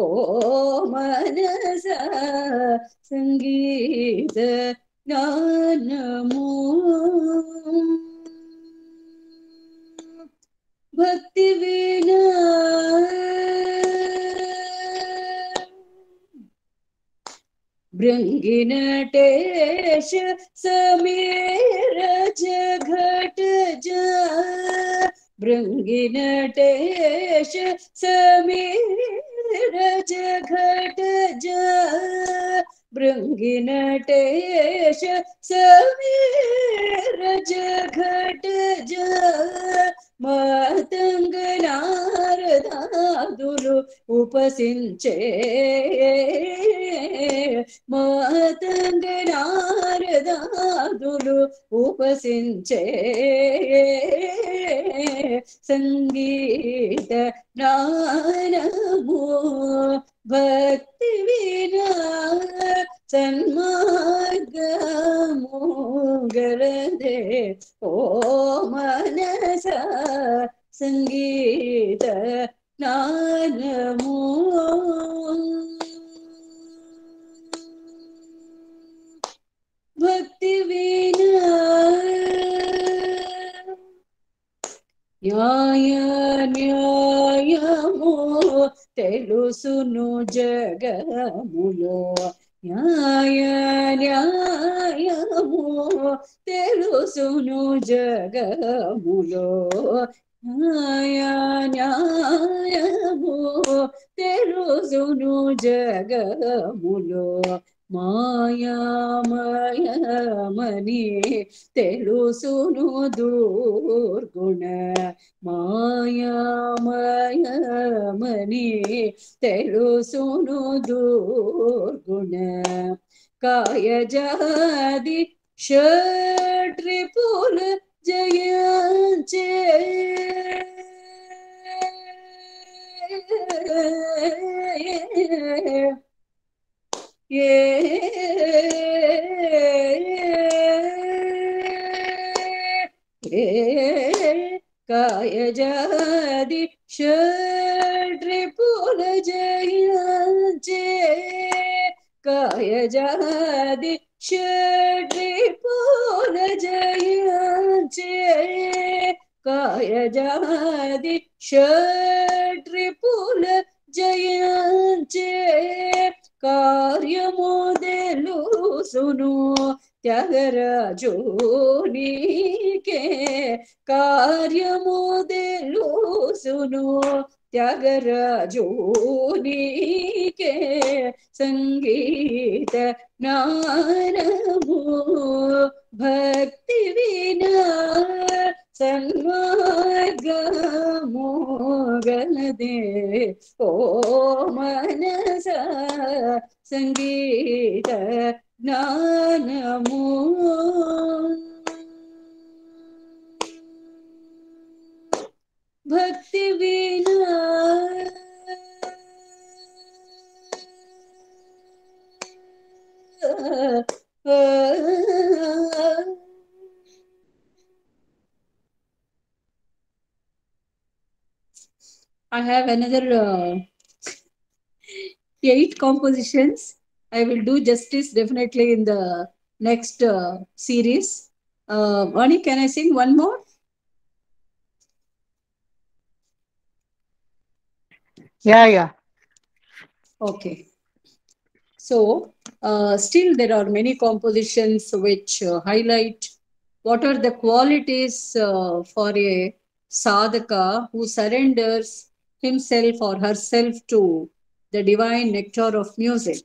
Manasa Sangeeta Gnanamu Bhakti Vina Bringinatesha Samira Jaghataja Bringinatesha Samira Jaghataja Bringinatesha Samira Jaghataja Matanga Naradadulu Upas ఉపసించే మాతంగ నారదాదులు ఉపసించే సంగీత నానము భక్తి వినా సన్మార్గము గలదే ఓ మనస సంగీత నానము భక్తి వినా న్యాయ న్యాయము తెలుసును జగములో న్యాయ న్యాయము తెలుసును జగములో న్యాయ న్యాయము తెలుసును జగములో మాయామయమని తెలుసును దుర్గుణ మాయామయమని తెలుసును దుర్గుణ కాయజాది షట్రిపుల జయించే కాయజాది షట్రిపుల జయించే కాయజాది షట్రిపుల జయించే కాయజాది షట్రిపుల జయించే కార్యమోదెలుసును త్యాగరాజు నీకే కార్యమోదెలుసును త్యాగరాజు నీకే సంగీత నానము భక్తి వినా సన్మార్గము గలదే ఓ మనస సంగీత జ్ఞానము భక్తి వినా I have another 8 compositions. I will do justice definitely in the next series. Vani, can I sing one more? Yeah. Okay. So, still there are many compositions which highlight what are the qualities for a sadhaka who surrenders himself or herself to the divine nectar of music.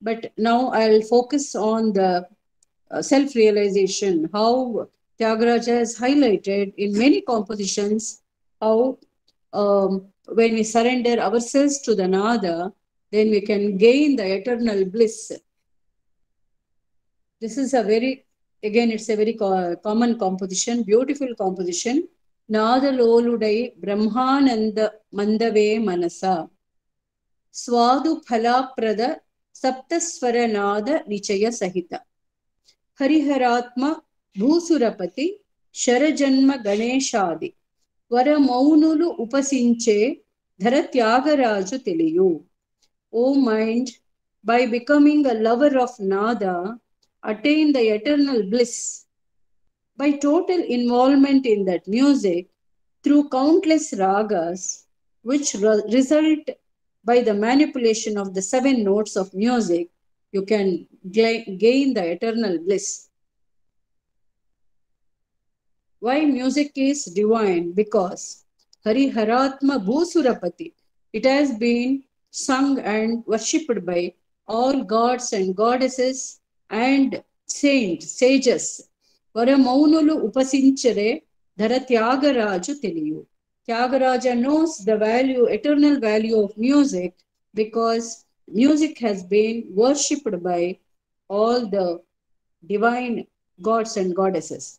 But now I'll focus on the self-realization, how Tyagaraja has highlighted in many compositions how when we surrender ourselves to the Nada, then we can gain the eternal bliss. This is a very, again, it's a very common composition, beautiful composition. Nada loludai brahmananda mandave manasa swadu phalaprada saptaswara nada nichaya sahita hariharatma bhusurapati sharajanma ganeshadi వరమౌనులు ఉపసించే ధర Tyagaraju తెలియు. O mind, by becoming a lover of Nada, attain the eternal bliss. By total involvement in that music, through countless ragas, which result by the manipulation of the 7 notes of music, you can gain the eternal bliss. Why music is divine? Because Hariharatma Bhusurapati, it has been sung and worshipped by all gods and goddesses and saints, sages. Varamaunulu upasinchare dhara Tyagaraja teliyu. Tyagaraja knows the value, eternal value of music, because music has been worshipped by all the divine gods and goddesses.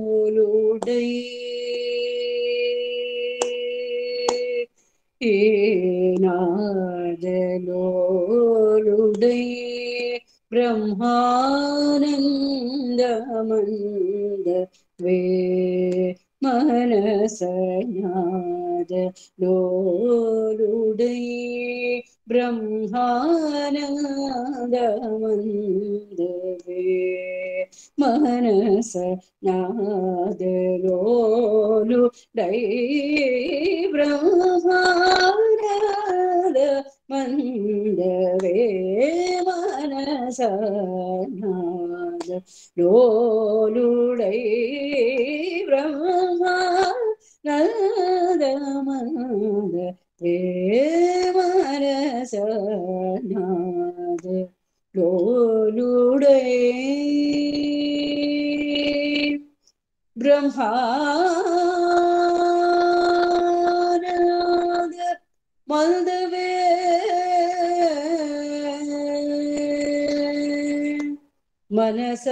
నాదలోలుడై నాదలోలుడై బ్రహ్మానందమంద వే మనసనాద లోలుడై బ్రహ్మానందమందవే మనస నాదలోలుడై బ్రహ్మానంద మందవే మనస నాద లోలుడై బ్రహ్మా నాదమంద వే మనస నాద లోలుడై బ్రహ్మానంద మందవే మనస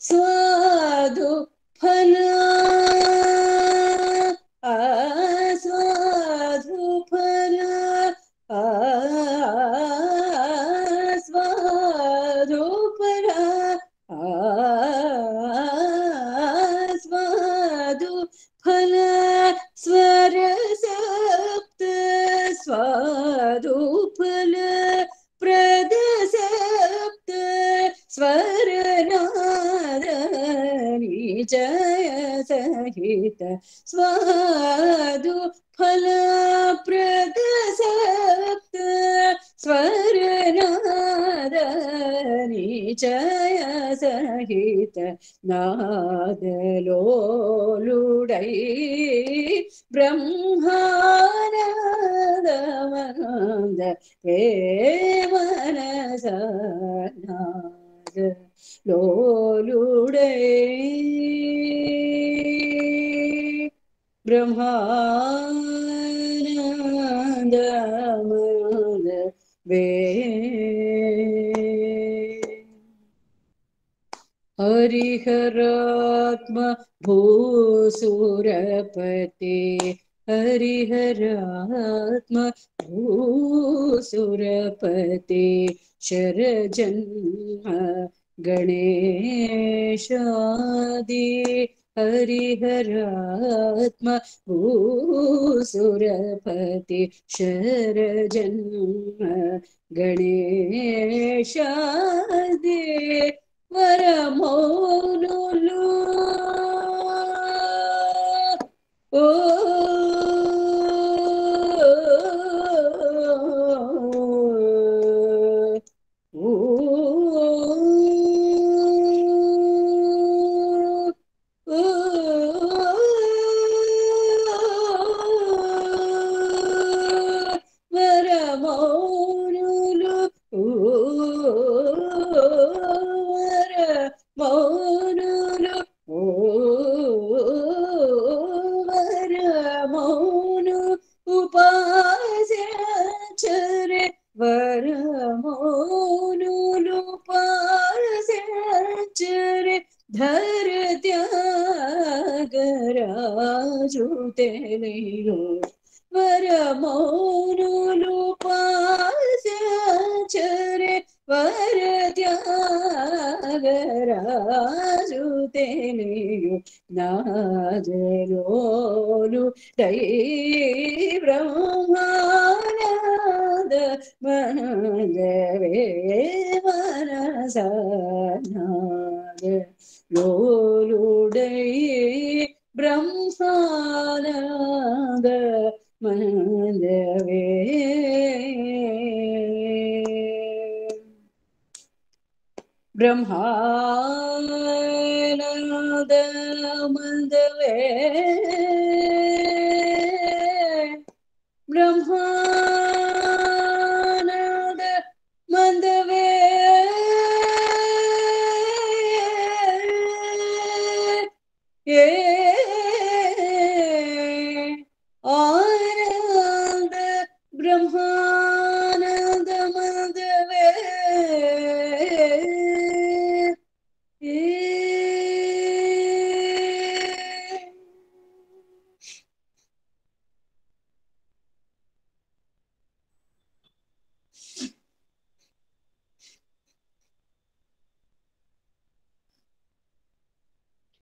స్వాదు ఫల స్వాదు ఫల స్వాదు ఫల స్వాదు ఫల స్వర సప్త స్వాదు ఫల ప్రద సప్త స్వరనాద నిజయ సహిత స్వాదు ఫల ప్రద సప్త స్వరనాద నిజయ సహిత నాదలోలుడై బ్రహ్మానందమంద వే మనస నాద లోలుడై బ్రహ్మానందమంద వే హరిహరాత్మ భూసురపతే హరిహరాత్మ భూసురపతే శరజన్మ గణేశాది హరిహరాత్మ భూసురపతి శరజన్మ గణేశాది వరమౌనులు ఓ వరమౌనులు వరమౌనులు వరమౌను ఉపాసచరే వరమౌనులు ఉపాసచరే ధర త్యాగరాజు తెలియో వరమౌనులు ఉపాసచరే వరత్యాగరాజుతేనియు నాజలోలు దై బ్రహ్మానంద మనగవే మనసనాద లోలుడై బ్రహ్మానంద మనగవే బ్రహ్మానంద మందవే బ్రహ్మానంద మందవే ఏ